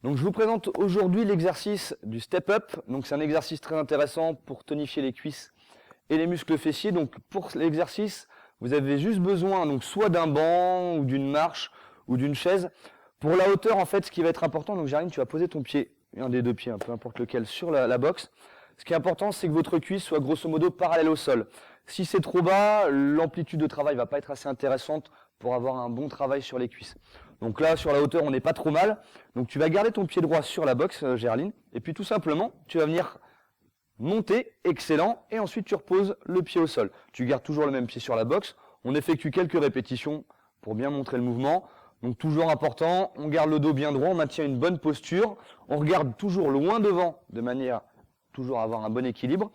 Donc je vous présente aujourd'hui l'exercice du step up. Donc c'est un exercice très intéressant pour tonifier les cuisses et les muscles fessiers. Donc pour l'exercice, vous avez juste besoin donc soit d'un banc ou d'une marche ou d'une chaise. Pour la hauteur, en fait, ce qui va être important, donc Géraldine, tu vas poser ton pied, un des deux pieds, peu importe lequel, sur la box. Ce qui est important, c'est que votre cuisse soit grosso modo parallèle au sol. Si c'est trop bas, l'amplitude de travail va pas être assez intéressante pour avoir un bon travail sur les cuisses. Donc là, sur la hauteur, on n'est pas trop mal. Donc tu vas garder ton pied droit sur la box, Géraldine, et puis tout simplement, tu vas venir monter, excellent, et ensuite tu reposes le pied au sol. Tu gardes toujours le même pied sur la box. On effectue quelques répétitions pour bien montrer le mouvement. Donc toujours important, on garde le dos bien droit, on maintient une bonne posture, on regarde toujours loin devant, de manière toujours à avoir un bon équilibre.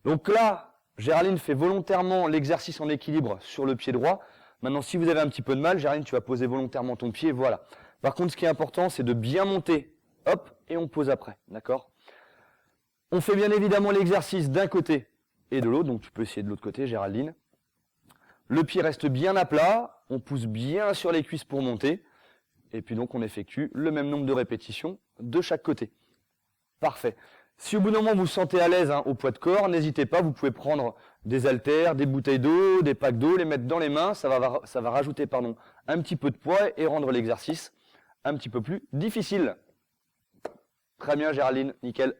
Donc là, Géraldine fait volontairement l'exercice en équilibre sur le pied droit. Maintenant, si vous avez un petit peu de mal, Géraldine, tu vas poser volontairement ton pied, voilà. Par contre, ce qui est important, c'est de bien monter, hop, et on pose après, d'accord? On fait bien évidemment l'exercice d'un côté et de l'autre, donc tu peux essayer de l'autre côté, Géraldine. Le pied reste bien à plat, on pousse bien sur les cuisses pour monter, et puis donc on effectue le même nombre de répétitions de chaque côté. Parfait. Si au bout d'un moment vous vous sentez à l'aise au poids de corps, n'hésitez pas, vous pouvez prendre des haltères, des bouteilles d'eau, des packs d'eau, les mettre dans les mains, ça va rajouter un petit peu de poids et rendre l'exercice un petit peu plus difficile. Très bien Géraldine, nickel.